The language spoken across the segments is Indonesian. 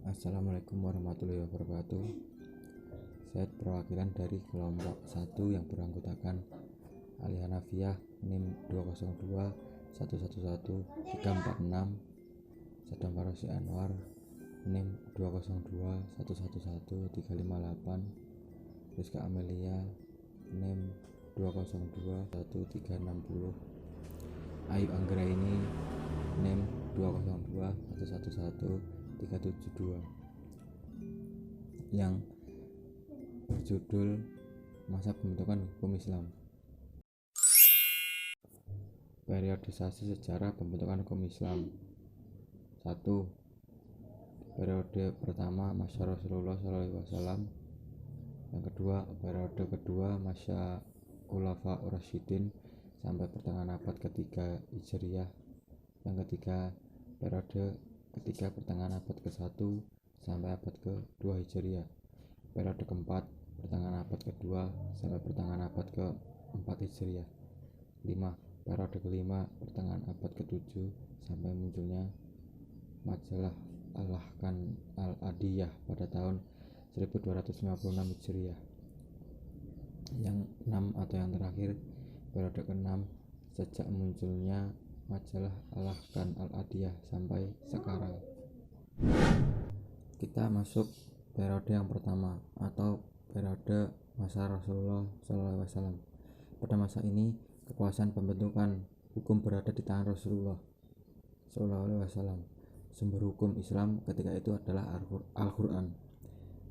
Assalamualaikum warahmatullahi wabarakatuh. Saya perwakilan dari kelompok 1 yang beranggotakan Ali Hanafiyah NIM 202111346, Sadam Farosi Anwar NIM 202111358, Rizka Amelia NIM 2021360, Ayu Anggraini NIM 202111372 yang berjudul Masa Pembentukan Hukum Islam. Periodisasi sejarah pembentukan hukum Islam. 1. Periode pertama masa Rasulullah SAW. Yang kedua, periode kedua masa Khulafa Rasyidin sampai pertengahan abad ketiga Hijriyah. Yang ketiga, periode ketiga pertengahan abad ke-1 sampai abad ke-2 Hijriyah. Periode keempat, pertengahan abad ke-2 sampai pertengahan abad ke-4 Hijriyah. 5. Periode kelima, pertengahan abad ke-7 sampai munculnya majalah Al-Ahkam Al-Adiyah pada tahun 1256 Hijriyah. Yang 6 atau yang terakhir, periode ke-6 sejak munculnya majalah Al-Ahkam Al-Adiyah sampai sekarang. Kita masuk periode yang pertama atau periode masa Rasulullah SAW. Pada masa ini, kekuasaan pembentukan hukum berada di tangan Rasulullah SAW. Sumber hukum Islam ketika itu adalah Al-Quran.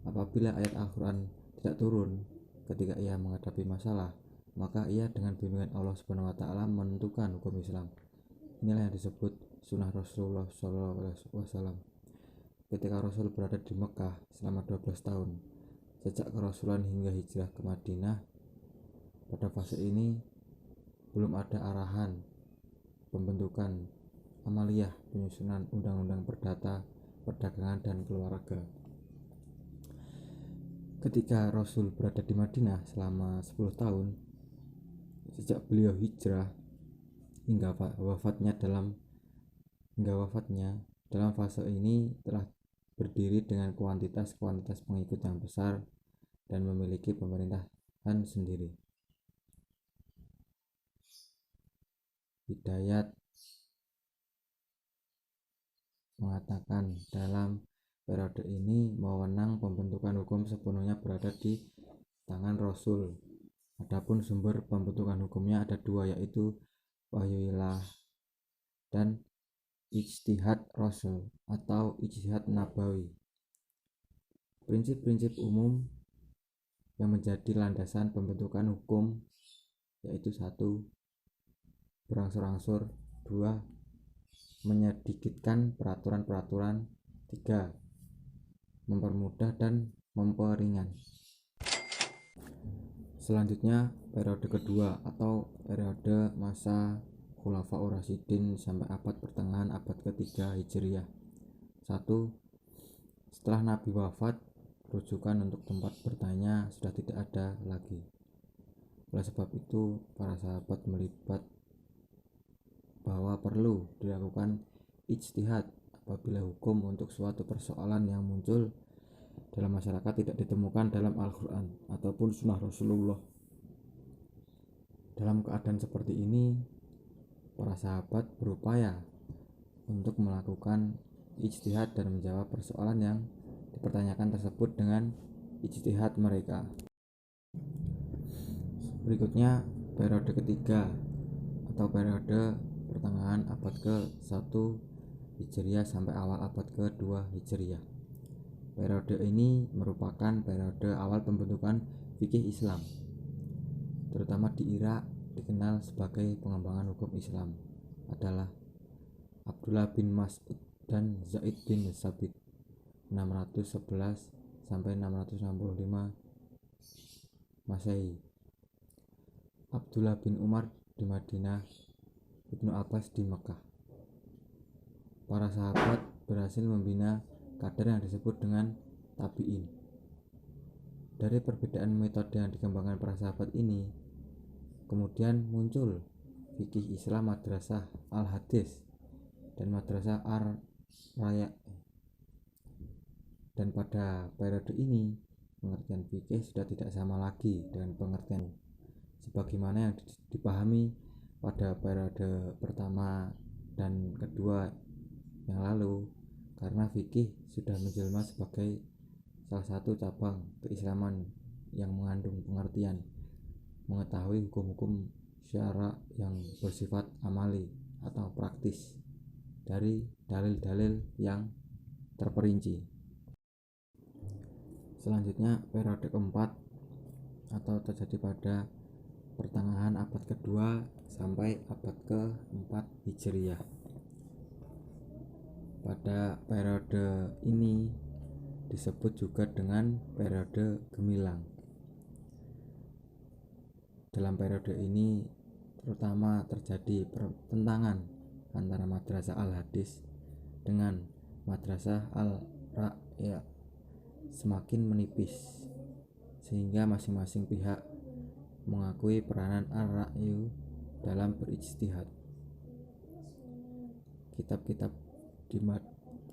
Apabila ayat Al-Quran tidak turun ketika ia menghadapi masalah, maka ia dengan bimbingan Allah SWT menentukan hukum Islam. Inilah yang disebut sunnah Rasulullah SAW. Ketika Rasul berada di Mekah selama 12 tahun, sejak kerasulan hingga hijrah ke Madinah, pada fase ini belum ada arahan pembentukan amaliyah penyusunan undang-undang perdata, perdagangan, dan keluarga. Ketika Rasul berada di Madinah selama 10 tahun, sejak beliau hijrah hingga wafatnya, dalam fase ini telah berdiri dengan kuantitas pengikut yang besar dan memiliki pemerintahan sendiri. Hidayat mengatakan dalam periode ini wewenang pembentukan hukum sepenuhnya berada di tangan Rasul. Adapun sumber pembentukan hukumnya ada dua, yaitu wahyu ilahi dan ijtihad Rasul atau ijtihad nabawi. Prinsip-prinsip umum yang menjadi landasan pembentukan hukum yaitu 1. Berangsur-angsur. 2. Menyedikitkan peraturan-peraturan. 3. Mempermudah dan memperingan. Selanjutnya, periode kedua atau periode masa Khulafa Rasyidin sampai abad pertengahan abad ketiga Hijriyah. 1. Setelah Nabi wafat, rujukan untuk tempat bertanya sudah tidak ada lagi. Oleh sebab itu, para sahabat melibat bahwa perlu dilakukan ijtihad apabila hukum untuk suatu persoalan yang muncul dalam masyarakat tidak ditemukan dalam Al-Quran ataupun sunnah Rasulullah. Dalam keadaan seperti ini, para sahabat berupaya untuk melakukan ijtihad dan menjawab persoalan yang dipertanyakan tersebut dengan ijtihad mereka. Berikutnya, periode ketiga atau periode pertengahan abad ke-1 Hijriyah sampai awal abad ke-2 Hijriyah. Periode ini merupakan periode awal pembentukan fikih Islam, terutama di Irak. Dikenal sebagai pengembangan hukum Islam adalah Abdullah bin Mas'ud dan Zaid bin Sabit 611 sampai 665 Masehi, Abdullah bin Umar di Madinah, Ibnu Abbas di Mekah. Para sahabat berhasil membina kader yang disebut dengan tabi'in. Dari perbedaan metode yang dikembangkan para sahabat ini, kemudian muncul fikih Islam Madrasah Al-Hadis dan Madrasah Ar-Raya. Dan pada periode ini pengertian fikih sudah tidak sama lagi dengan pengertian sebagaimana yang dipahami pada periode pertama dan kedua yang lalu, karena fikih sudah menjelma sebagai salah satu cabang keislaman yang mengandung pengertian mengetahui hukum-hukum syara yang bersifat amali atau praktis dari dalil-dalil yang terperinci. Selanjutnya, periode keempat atau terjadi pada pertengahan abad kedua sampai abad ke-4 Hijriah. Pada periode ini disebut juga dengan periode gemilang. Dalam periode ini terutama terjadi pertentangan antara madrasah al-hadis dengan madrasah al-ra'ya semakin menipis, sehingga masing-masing pihak mengakui peranan ar-ra'yu dalam berijtihad. Kitab-kitab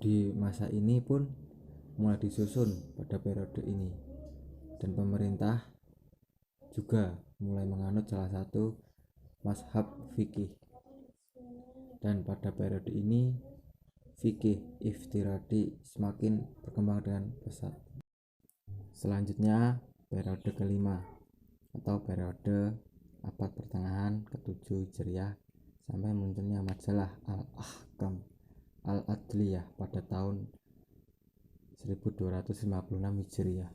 di masa ini pun mulai disusun pada periode ini, dan pemerintah juga mulai menganut salah satu mazhab fikih. Dan pada periode ini fikih iftiradi semakin berkembang dengan pesat. Selanjutnya periode kelima atau periode abad pertengahan ke-7 Hijriah sampai munculnya majalah Al-Ahkam Al-Adliyah pada tahun 1256 Hijriah.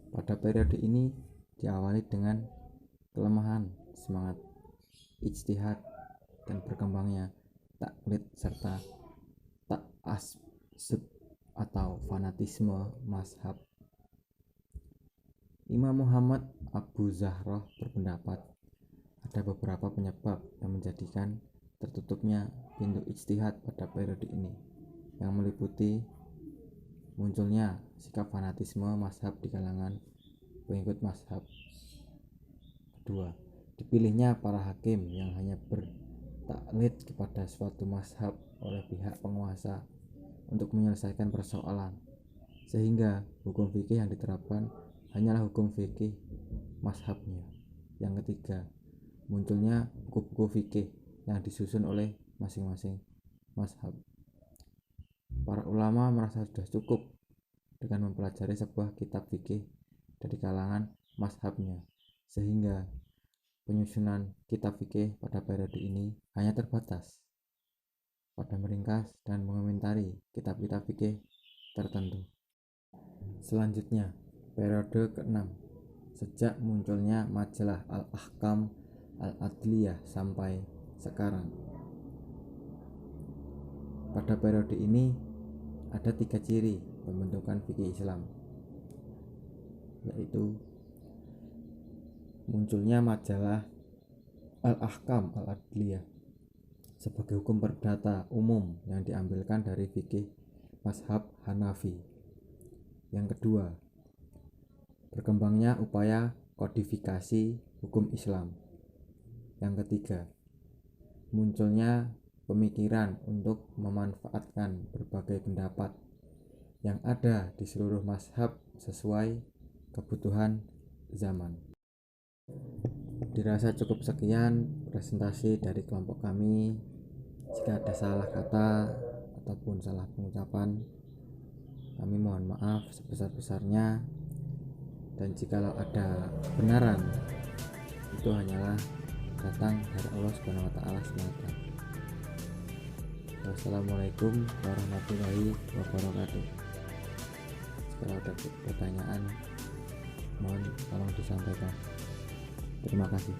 Pada periode ini diawali dengan kelemahan semangat ijtihad dan berkembangnya taklid serta ta'assub atau fanatisme mazhab. Imam Muhammad Abu Zahroh berpendapat ada beberapa penyebab yang menjadikan tertutupnya pintu ijtihad pada periode ini, yang meliputi munculnya sikap fanatisme mazhab di kalangan pengikut mazhab. Kedua, dipilihnya para hakim yang hanya bertaklid kepada suatu mazhab oleh pihak penguasa untuk menyelesaikan persoalan, sehingga hukum fikih yang diterapkan hanyalah hukum fikih mazhabnya. Yang ketiga, munculnya buku-buku fikih yang disusun oleh masing-masing mazhab. Para ulama merasa sudah cukup dengan mempelajari sebuah kitab fikih dari kalangan mazhabnya, sehingga penyusunan kitab fikih pada periode ini hanya terbatas pada meringkas dan mengomentari kitab-kitab fikih tertentu. Selanjutnya, periode ke-6 sejak munculnya majalah Al-Ahkam Al-Adliyah sampai sekarang. Pada periode ini ada 3 ciri pembentukan fikih Islam, yaitu munculnya majalah Al-Ahkam Al-Adliyah sebagai hukum perdata umum yang diambilkan dari fikih mazhab Hanafi. Yang kedua, berkembangnya upaya kodifikasi hukum Islam. Yang ketiga, munculnya pemikiran untuk memanfaatkan berbagai pendapat yang ada di seluruh mazhab sesuai kebutuhan zaman. Dirasa cukup sekian presentasi dari kelompok kami. Jika ada salah kata ataupun salah pengucapan, kami mohon maaf sebesar-besarnya, dan jikalau ada kebenaran, itu hanyalah datang dari Allah Subhanahu wa Ta'ala semata. Wassalamualaikum warahmatullahi wabarakatuh. Jika ada pertanyaan, mohon tolong disampaikan. Terima kasih.